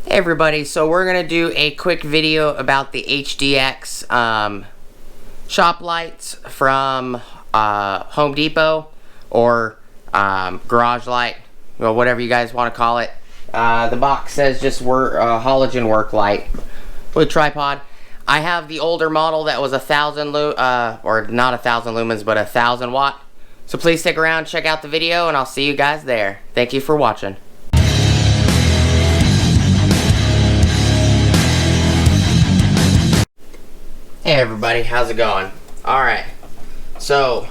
Hey everybody, so we're going to do a quick video about the HDX shop lights from Home Depot or garage light, well, whatever you guys want to call it. The box says just halogen work light with tripod. I have the older model that was 1,000 or not 1,000 lumens, but 1,000 watt. So please stick around, check out the video, and I'll see you guys there. Thank you for watching. Hey everybody, how's it going? Alright, so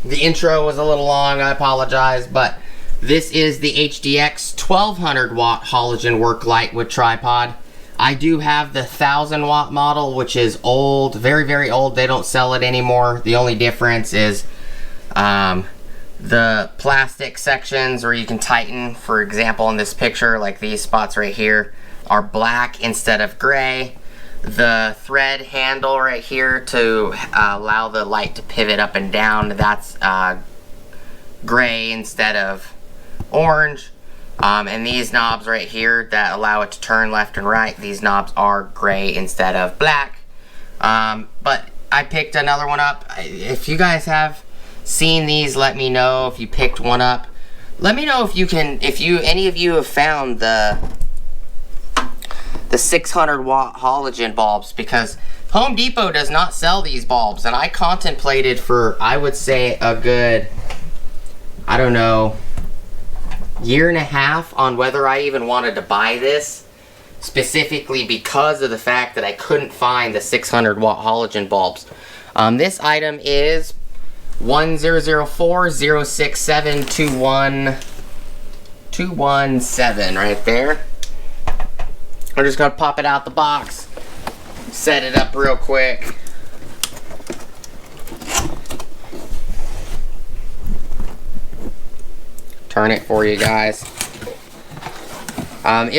the intro was a little long, I apologize, but this is the HDX 1200 watt halogen work light with tripod. I do have the 1,000 watt model, which is old, very, very old. They don't sell it anymore. The only difference is the plastic sections where you can tighten. For example, in this picture, like these spots right here, are black instead of gray. The thread handle right here to allow the light to pivot up and down, that's gray instead of orange. And these knobs right here that allow it to turn left and right, these knobs are gray instead of black. But I picked another one up. If you guys have seen these, let me know if you picked one up. Let me know if any of you have found the 600 watt halogen bulbs, because Home Depot does not sell these bulbs, and I contemplated for, I would say, a good, I don't know, year and a half on whether I even wanted to buy this, specifically because of the fact that I couldn't find the 600 watt halogen bulbs. This item is 10040672117 right there. We're just gonna pop it out the box, set it up real quick. Turn it for you guys. I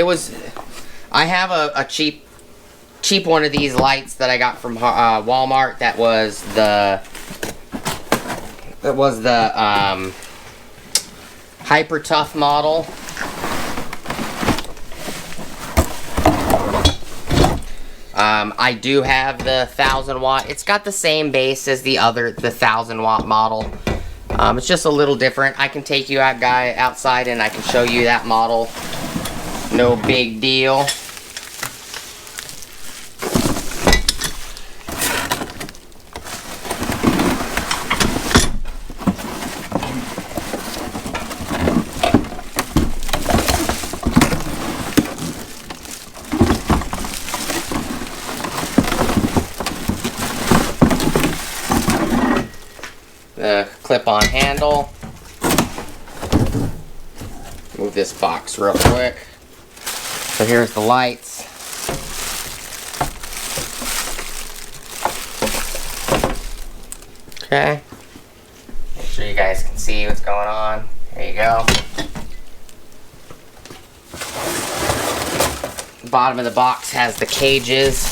have a cheap one of these lights that I got from Walmart. That was the Hyper Tough model. I do have the 1,000 watt. It's got the same base as the 1,000 watt model. It's just a little different. I can take you outside and I can show you that model. No big deal. The clip-on handle. Move this box real quick. So here's the lights. Okay. Make sure you guys can see what's going on. There you go. The bottom of the box has the cages.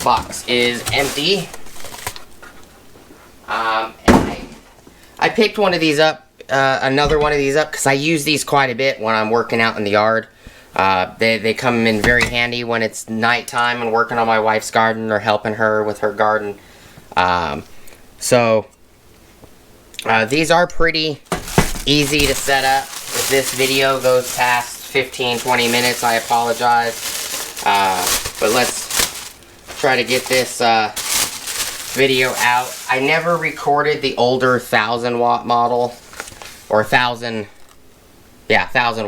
Box is empty. I picked one of these up, another one of these up, because I use these quite a bit when I'm working out in the yard. They come in very handy when it's nighttime and working on my wife's garden or helping her with her garden. These are pretty easy to set up. If this video goes past 15-20 minutes, I apologize. But let's try to get this video out. I never recorded the older 1,000 watt model, or 1,000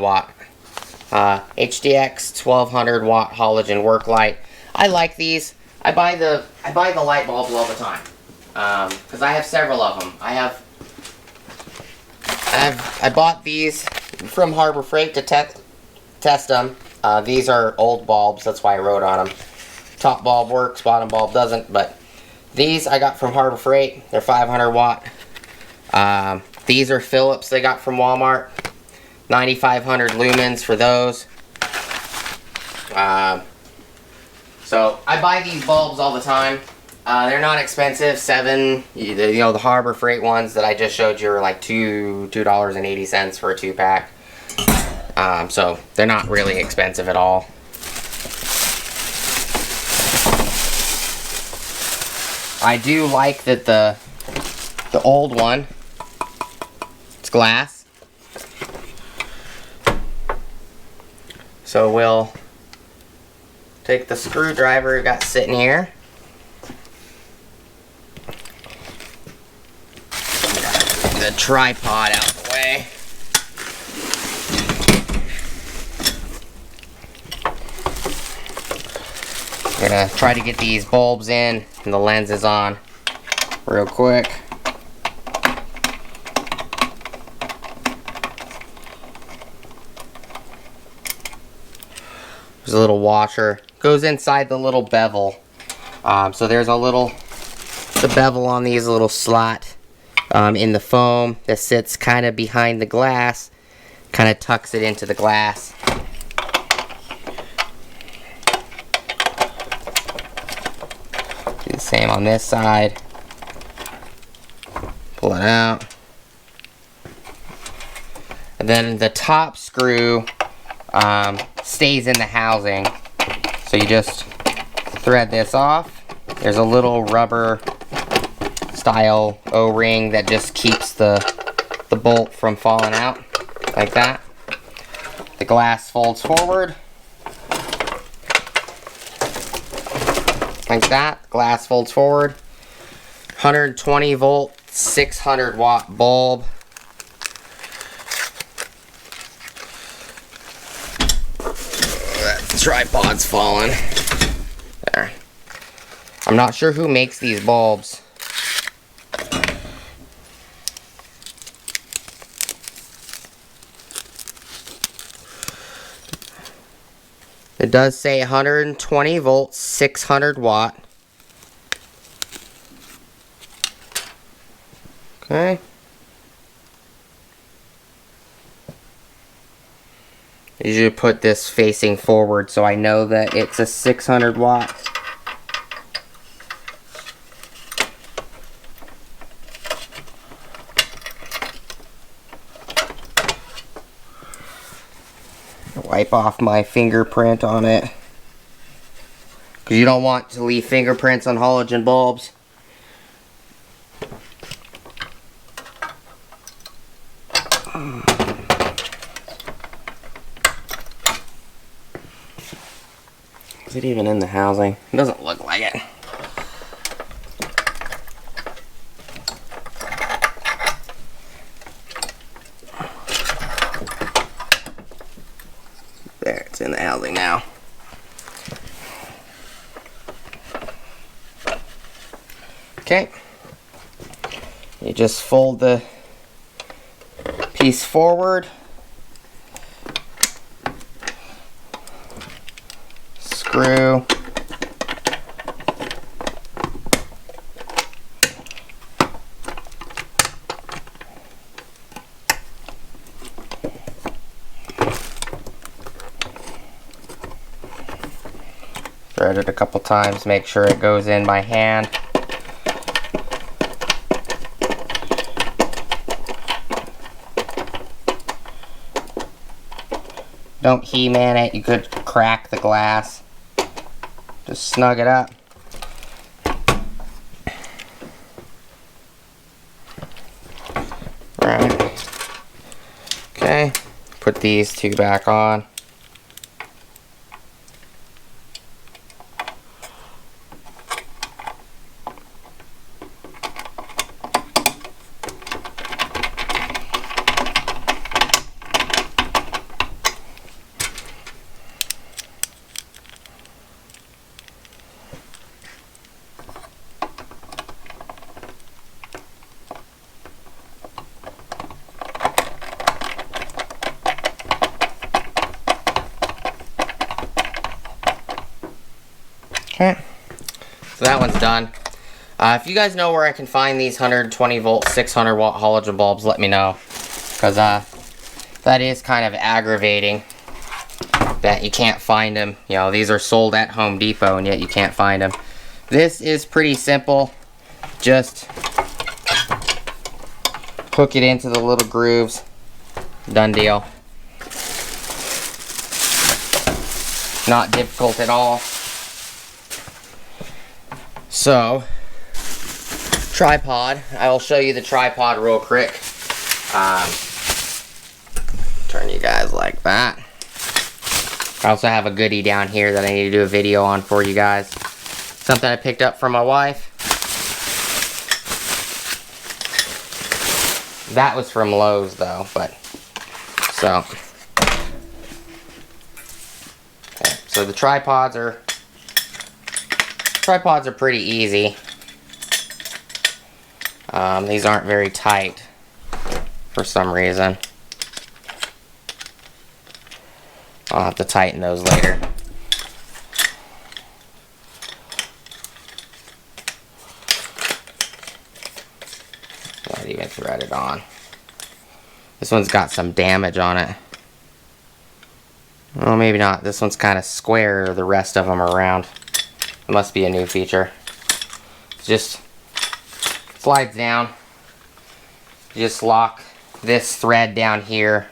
watt HDX 1200 watt halogen work light. I like these. I buy the light bulbs all the time because I have several of them. I bought these from Harbor Freight to test them. These are old bulbs, that's why I wrote on them. Top bulb works, bottom bulb doesn't, but these I got from Harbor Freight. They're 500 watt. These are Philips they got from Walmart. 9,500 lumens for those. So I buy these bulbs all the time. They're not expensive. The Harbor Freight ones that I just showed you are like $2.80 for a 2-pack. So they're not really expensive at all. I do like that the old one, it's glass. So we'll take the screwdriver we got sitting here. The tripod out of the way. I'm gonna try to get these bulbs in and the lenses on real quick. There's a little washer. Goes inside the little bevel. So there's the bevel on these little slot in the foam that sits kind of behind the glass. Kind of tucks it into the glass. Do the same on this side. Pull it out. And then the top screw stays in the housing. So you just thread this off. There's a little rubber style O-ring that just keeps the bolt from falling out, like that. The glass folds forward. Like that. Glass folds forward. 120 volt, 600 watt bulb. That tripod's falling. There. I'm not sure who makes these bulbs. It does say 120 volts, 600 watt. Okay. I usually put this facing forward so I know that it's a 600 watt. Wipe off my fingerprint on it, because you don't want to leave fingerprints on halogen bulbs. Is it even in the housing? It doesn't look like it. There, it's in the housing now. Okay. You just fold the piece forward. Screw. Thread it a couple times, make sure it goes in by hand. Don't He-Man it, you could crack the glass. Just snug it up. Right. Okay, put these two back on. Okay, so that one's done. If you guys know where I can find these 120 volt, 600 watt halogen bulbs, let me know. Because that is kind of aggravating that you can't find them. You know, these are sold at Home Depot and yet you can't find them. This is pretty simple. Just hook it into the little grooves. Done deal. not difficult at all. So, tripod. I will show you the tripod real quick. Turn you guys like that. I also have a goodie down here that I need to do a video on for you guys. Something I picked up from my wife. That was from Lowe's though, but so. Okay, so the tripods are pretty easy. These aren't very tight for some reason. I'll have to tighten those later. Not even threaded on. This one's got some damage on it. Well, maybe not. This one's kind of square. The rest of them are round. It must be a new feature. It just slides down. You just lock this thread down here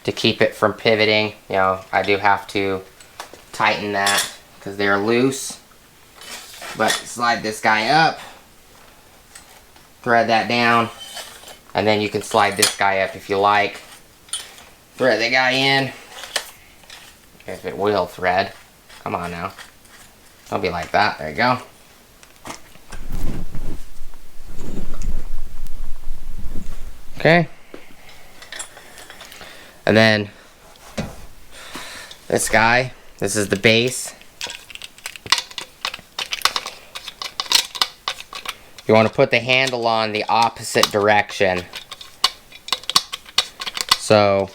to keep it from pivoting. You know, I do have to tighten that because they're loose. But slide this guy up, thread that down, and then you can slide this guy up if you like. Thread the guy in, if it will thread. Come on now. Don't be like that. There you go. Okay. And then this guy, this is the base. You want to put the handle on the opposite direction. So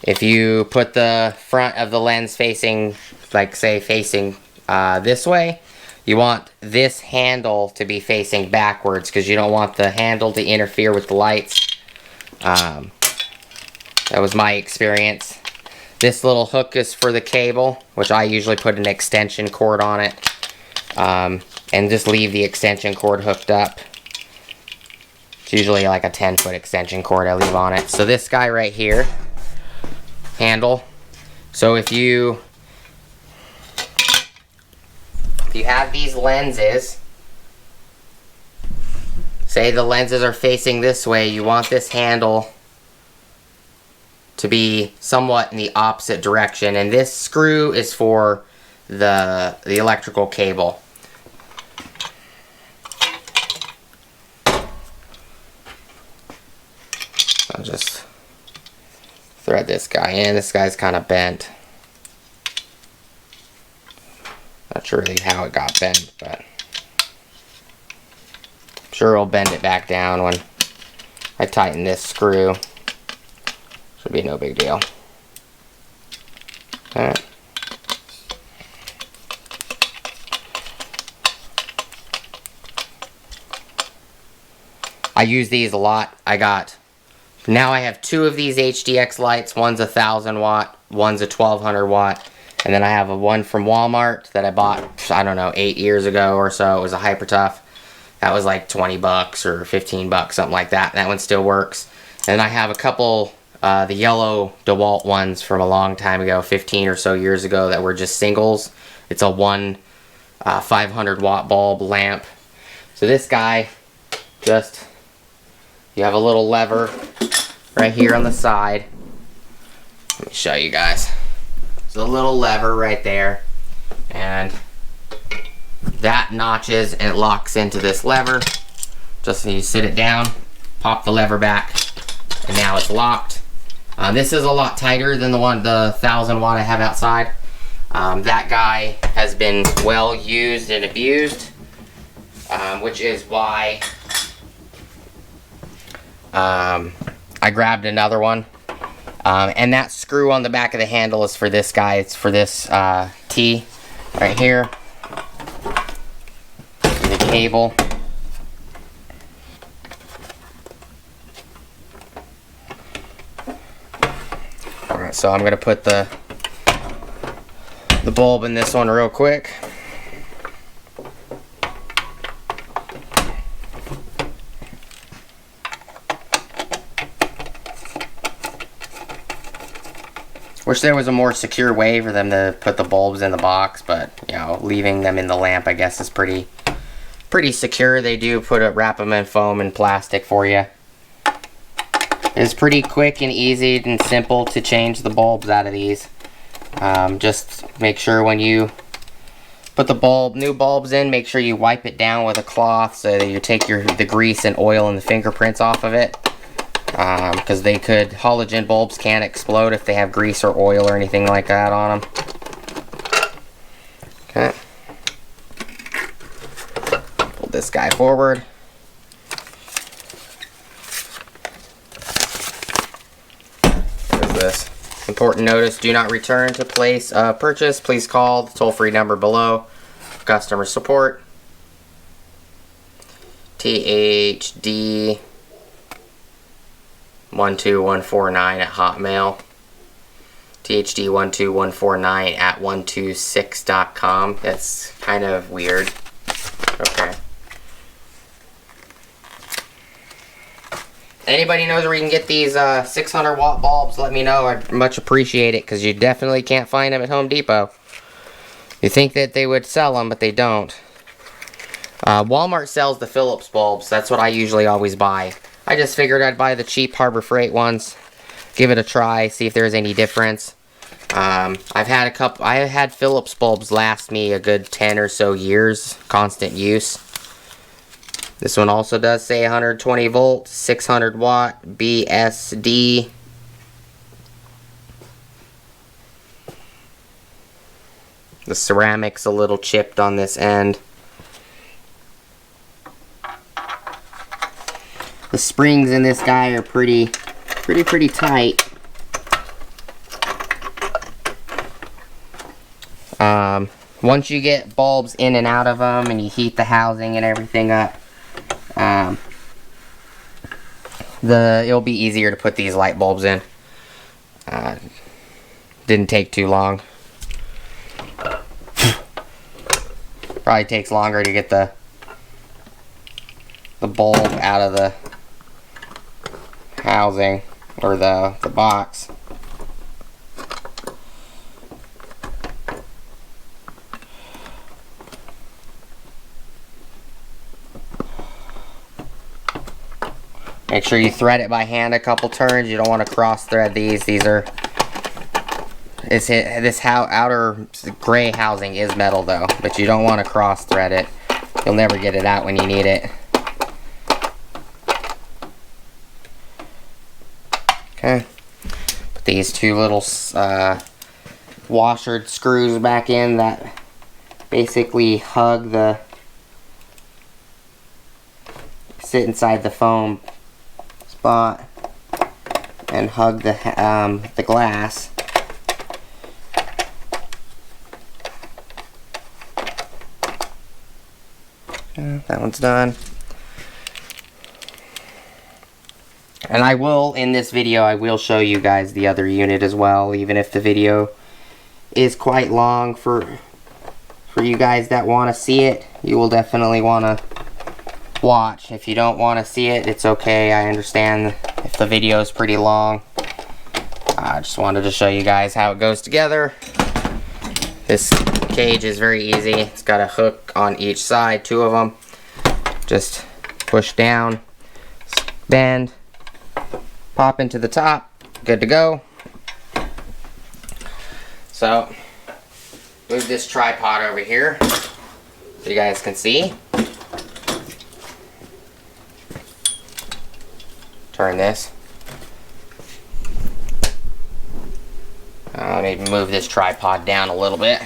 if you put the front of the lens facing, like say facing this way, you want this handle to be facing backwards because you don't want the handle to interfere with the lights. That was my experience. This little hook is for the cable, which I usually put an extension cord on it. And just leave the extension cord hooked up. It's usually like a 10-foot extension cord I leave on it. So this guy right here, handle. So if you have these lenses, say the lenses are facing this way, you want this handle to be somewhat in the opposite direction, and this screw is for the electrical cable. I'll just thread this guy in. This guy's kind of bent. Not sure really how it got bent, but I'm sure it'll bend it back down when I tighten this screw. Should be no big deal. Alright. I use these a lot. Now I have two of these HDX lights. One's 1,000 watt, one's a 1,200 watt. And then I have a one from Walmart that I bought, I don't know, 8 years ago or so. It was a Hyper Tough. That was like 20 bucks or 15 bucks, something like that. That one still works. And I have a couple, the yellow DeWalt ones from a long time ago, 15 or so years ago, that were just singles. It's a 500 watt bulb lamp. So this guy, just, you have a little lever right here on the side. Let me show you guys. There's a little lever right there, and that notches and it locks into this lever. Just so you sit it down, pop the lever back, and now it's locked. This is a lot tighter than the 1,000 watt I have outside. That guy has been well used and abused, which is why I grabbed another one. And that screw on the back of the handle is for this guy. It's for this T right here. And the cable. Alright, so I'm going to put the bulb in this one real quick. Wish there was a more secure way for them to put the bulbs in the box, but you know, leaving them in the lamp I guess is pretty secure. They do wrap them in foam and plastic for you. It's pretty quick and easy and simple to change the bulbs out of these. Just make sure when you put the new bulbs in, make sure you wipe it down with a cloth so that you take the grease and oil and the fingerprints off of it. Because halogen bulbs can explode if they have grease or oil or anything like that on them. Okay. Pull this guy forward. There's this. Important notice, do not return to place of purchase. Please call the toll-free number below. Customer support. THD 12149 at Hotmail. THD 12149 at 126.com. That's kind of weird. Okay. Anybody knows where you can get these 600 watt bulbs, let me know. I'd much appreciate it, because you definitely can't find them at Home Depot. You think that they would sell them, but they don't. Walmart sells the Phillips bulbs. That's what I usually always buy. I just figured I'd buy the cheap Harbor Freight ones, give it a try, see if there's any difference. I had Phillips bulbs last me a good 10 or so years, constant use. This one also does say 120 volt, 600 watt, BSD. The ceramic's a little chipped on this end. The springs in this guy are pretty tight. Once you get bulbs in and out of them and you heat the housing and everything up, it'll be easier to put these light bulbs in. Didn't take too long. Probably takes longer to get the bulb out of the housing or the box. Make sure you thread it by hand a couple turns. You don't want to cross thread these. This outer gray housing is metal though, but you don't want to cross thread it. You'll never get it out when you need it. Okay. Put these two little washer screws back in that basically sit inside the foam spot and hug the glass. That one's done. And I will, in this video, I will show you guys the other unit as well, even if the video is quite long for you guys that want to see it. You will definitely want to watch. If you don't want to see it, it's okay. I understand if the video is pretty long. I just wanted to show you guys how it goes together. This cage is very easy. It's got a hook on each side, two of them. Just push down, bend, pop into the top, good to go. So, move this tripod over here so you guys can see. Turn this. Maybe move this tripod down a little bit.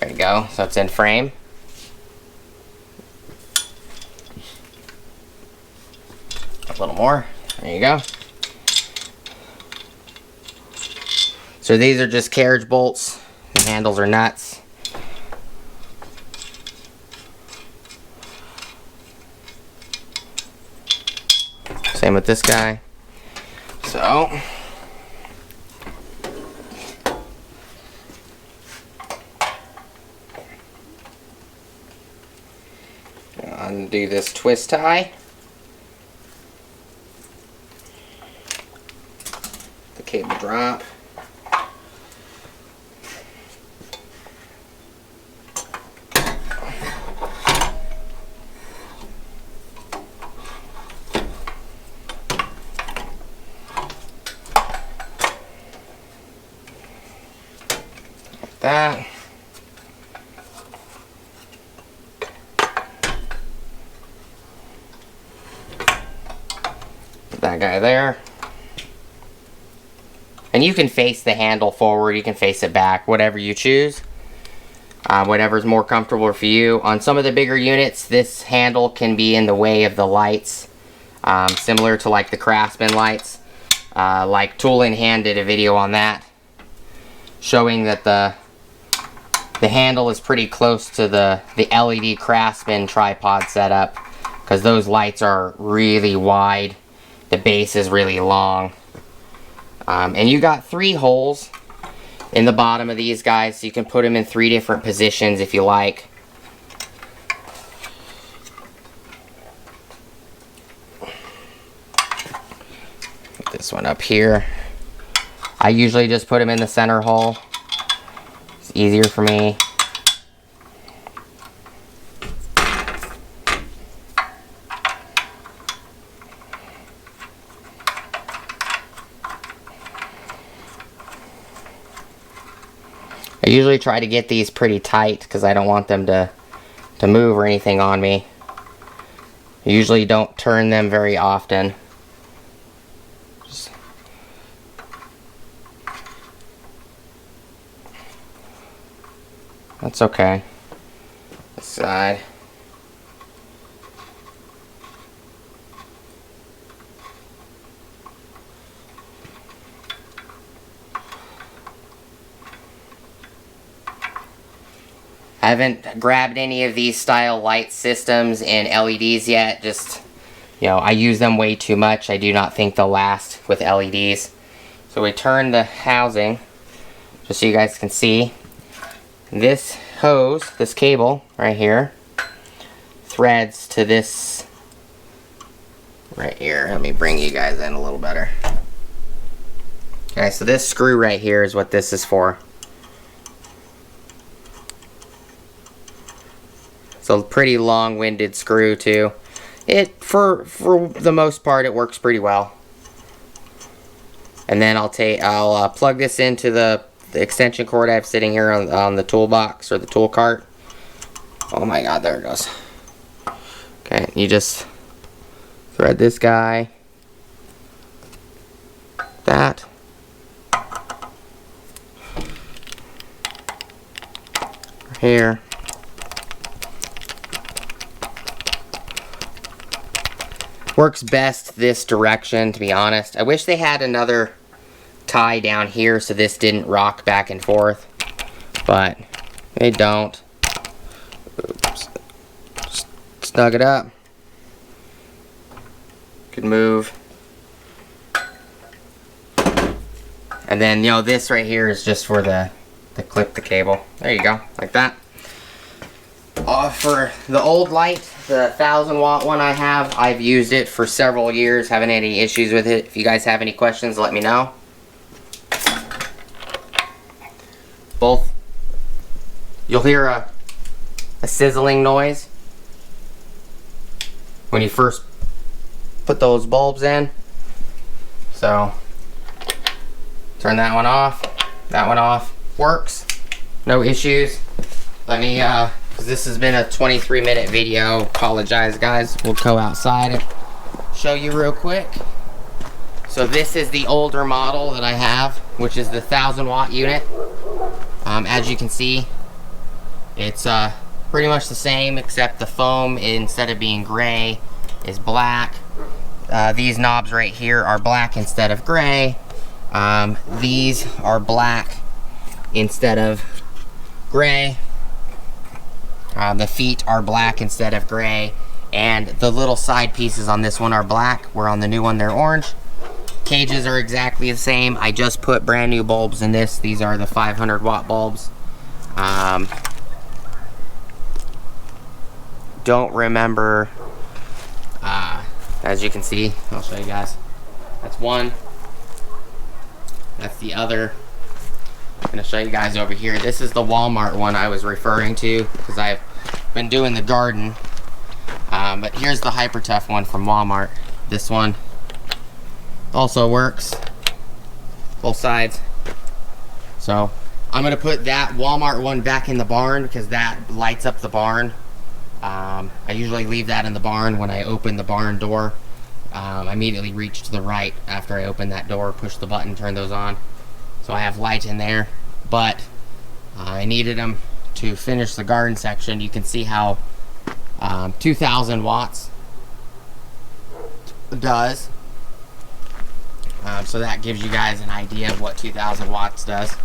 There you go, so it's in frame. A little more. There you go. So these are just carriage bolts. The handles are nuts. Same with this guy. So undo this twist tie. The cable drop. that. Put that guy there. And you can face the handle forward, you can face it back, whatever you choose. Whatever's more comfortable for you. On some of the bigger units, this handle can be in the way of the lights. Similar to like the Craftsman lights. Like Tool in Hand did a video on that, showing that the handle is pretty close to the LED Craftsman tripod setup, because those lights are really wide, the base is really long. And you got 3 holes in the bottom of these guys, so you can put them in 3 different positions if you like. Put this one up here. I usually just put them in the center hole. It's easier for me. I usually try to get these pretty tight because I don't want them to move or anything on me. I usually don't turn them very often. That's okay. This side. I haven't grabbed any of these style light systems in LEDs yet. Just, you know, I use them way too much. I do not think they'll last with LEDs. So we turn the housing, just so you guys can see. This hose, this cable right here, threads to this right here. Let me bring you guys in a little better. Okay, so this screw right here is what this is for. It's a pretty long-winded screw too. It for the most part it works pretty well. And then I'll plug this into the extension cord I have sitting here on the toolbox or the tool cart. Oh my god, there it goes. Okay, you just thread this guy. That. Here. Works best this direction, to be honest. I wish they had another tie down here so this didn't rock back and forth, but they don't. Oops. Just snug it up. Could move. And then, you know, this right here is just for the clip the cable. There you go, like that. For the old light, the 1000-watt one I have, I've used it for several years, haven't had any issues with it. If you guys have any questions, let me know. Both, you'll hear a sizzling noise when you first put those bulbs in. So, turn that one off, works, no issues. Let me, because this has been a 23-minute video, apologize guys, we'll go outside and show you real quick. So this is the older model that I have, which is the 1000-watt unit. As you can see, it's pretty much the same, except the foam, instead of being gray, is black. These knobs right here are black instead of gray. These are black instead of gray. The feet are black instead of gray, and the little side pieces on this one are black, where on the new one they're orange. Cages are exactly the same. I just put brand new bulbs in this. These are the 500-watt bulbs. Don't remember, as you can see, I'll show you guys. That's one. That's the other. I'm going to show you guys over here. This is the Walmart one I was referring to, because I've been doing the garden. But here's the Hyper Tough one from Walmart. This one also works, both sides. So I'm gonna put that Walmart one back in the barn because that lights up the barn. I usually leave that in the barn when I open the barn door. I immediately reach to the right after I open that door, push the button, turn those on. So I have light in there, but I needed them to finish the garden section. You can see how 2,000 watts does. So that gives you guys an idea of what 2,000 watts does.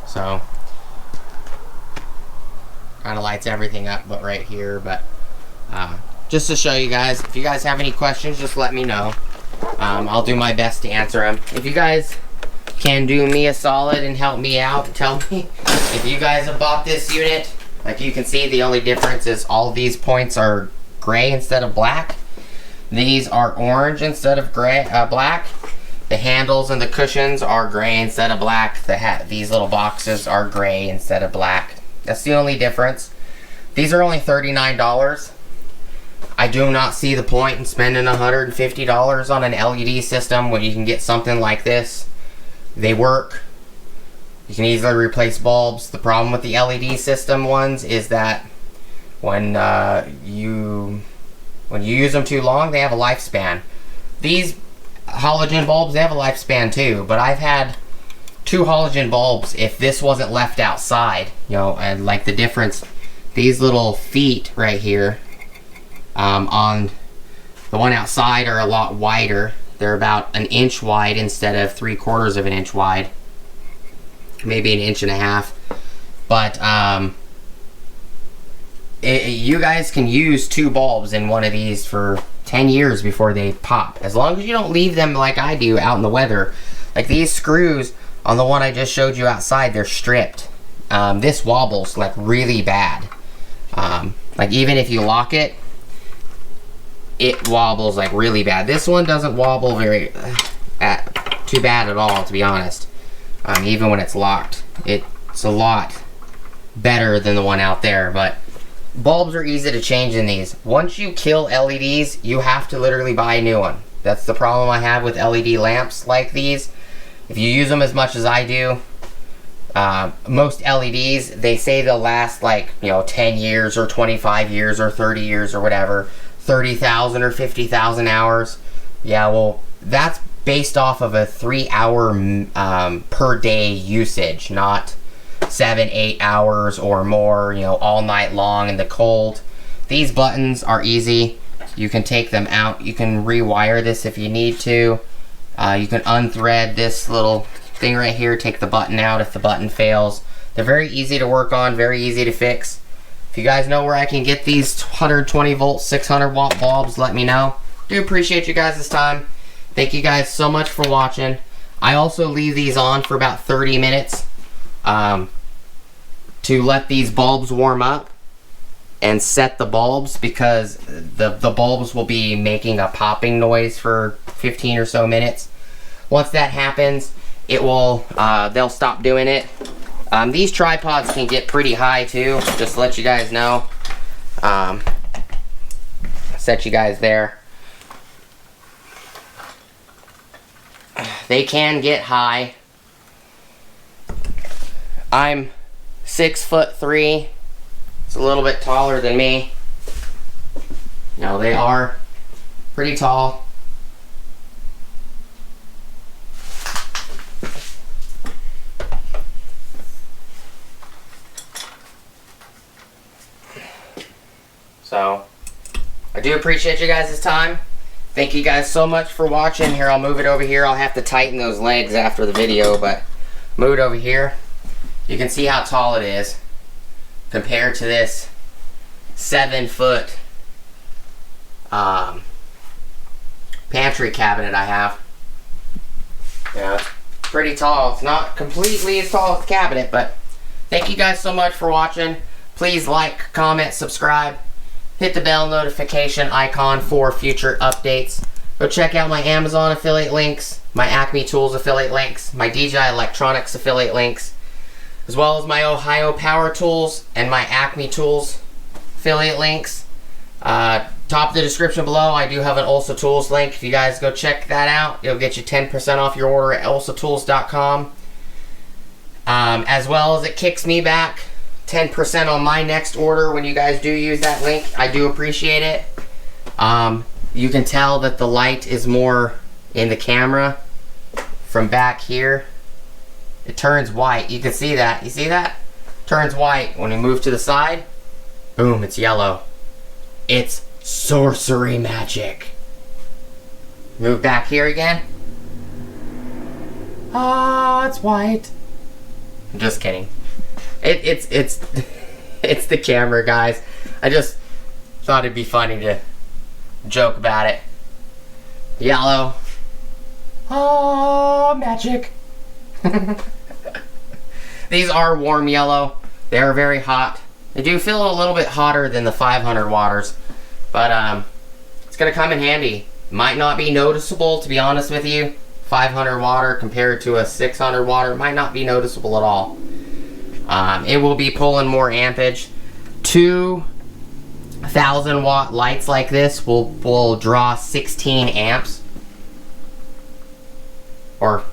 So kind of lights everything up but right here, but just to show you guys, if you guys have any questions, just let me know. I'll do my best to answer them. If you guys can do me a solid and help me out, tell me if you guys have bought this unit. Like you can see, the only difference is all these points are gray instead of black. These are orange instead of gray, black. The handles and the cushions are gray instead of black. These little boxes are gray instead of black. That's the only difference. These are only $39. I do not see the point in spending $150 on an LED system when you can get something like this. They work. You can easily replace bulbs. The problem with the LED system ones is that when you use them too long, they have a lifespan. These halogen bulbs, they have a lifespan too, but I've had 2 halogen bulbs if this wasn't left outside, you know, and like the difference, these little feet right here on the one outside are a lot wider. They're about 1 inch wide instead of 3/4 of an inch wide, maybe 1.5 inches. But you guys can use 2 bulbs in one of these for 10 years before they pop, as long as you don't leave them like I do out in the weather. Like these screws on the one I just showed you outside, they're stripped. This wobbles like really bad. Like even if you lock it, it wobbles like really bad. This one doesn't wobble too bad at all, to be honest. Even when it's locked, it's a lot better than the one out there. But bulbs are easy to change in these. Once you kill LEDs, you have to literally buy a new one. That's the problem I have with LED lamps like these. If you use them as much as I do, most LEDs, they say they'll last like, you know, 10 years or 25 years or 30 years or whatever. 30,000 or 50,000 hours. Yeah, well, that's based off of a 3-hour per day usage, not 7-8 hours or more, you know, all night long in the cold. These buttons are easy. You can take them out. You can rewire this if you need to. You can unthread this little thing right here, take the button out if the button fails. They're very easy to work on, very easy to fix. If you guys know where I can get these 120 volt, 600 watt bulbs, let me know. Do appreciate you guys' time. Thank you guys so much for watching. I also leave these on for about 30 minutes to let these bulbs warm up and set the bulbs, because the bulbs will be making a popping noise for 15 or so minutes. Once that happens, it will they'll stop doing it. These tripods can get pretty high too, just to let you guys know. Set you guys there. They can get high. I'm 6'3". It's a little bit taller than me. No, they are pretty tall. So, I do appreciate you guys' time. Thank you guys so much for watching. Here, I'll move it over here. I'll have to tighten those legs after the video, but move it over here. You can see how tall it is compared to this 7-foot pantry cabinet I have. Yeah, it's pretty tall. It's not completely as tall as the cabinet, but thank you guys so much for watching. Please like, comment, subscribe. Hit the bell notification icon for future updates. Go check out my Amazon affiliate links, my Acme Tools affiliate links, my DJI Electronics affiliate links, as well as my Ohio Power Tools and my Acme Tools affiliate links. Top of the description below, I do have an Ulsa Tools link. If you guys go check that out, it'll get you 10% off your order at ulsatools.com. as well as it kicks me back 10% on my next order when you guys do use that link. I do appreciate it. You can tell that the light is more in the camera from back here. It turns white. You can see that. You see that? Turns white. When we move to the side, boom, it's yellow. It's sorcery magic. Move back here again. Oh, it's white. I'm just kidding. It's it's the camera, guys. I just thought it'd be funny to joke about it. Yellow. Oh, magic. These are warm yellow. They are very hot. They do feel a little bit hotter than the 500 watters, but it's gonna come in handy. Might not be noticeable, to be honest with you. 500 watt compared to a 600 watt might not be noticeable at all. It will be pulling more ampage. 2,000 watt lights like this will draw 16 amps. Or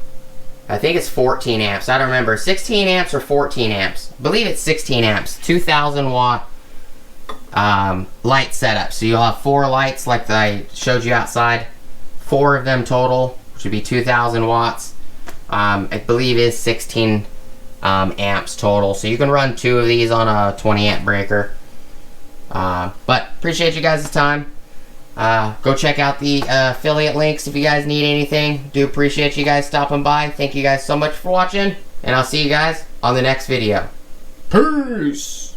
I think it's 14 amps. I don't remember. 16 amps or 14 amps. I believe it's 16 amps. 2,000 watt light setup. So you'll have 4 lights like I showed you outside. 4 of them total, which would be 2,000 watts. I believe is 16 amps total. So you can run 2 of these on a 20 amp breaker. But appreciate you guys' time. Go check out the affiliate links if you guys need anything. Do appreciate you guys stopping by. Thank you guys so much for watching, and I'll see you guys on the next video. Peace!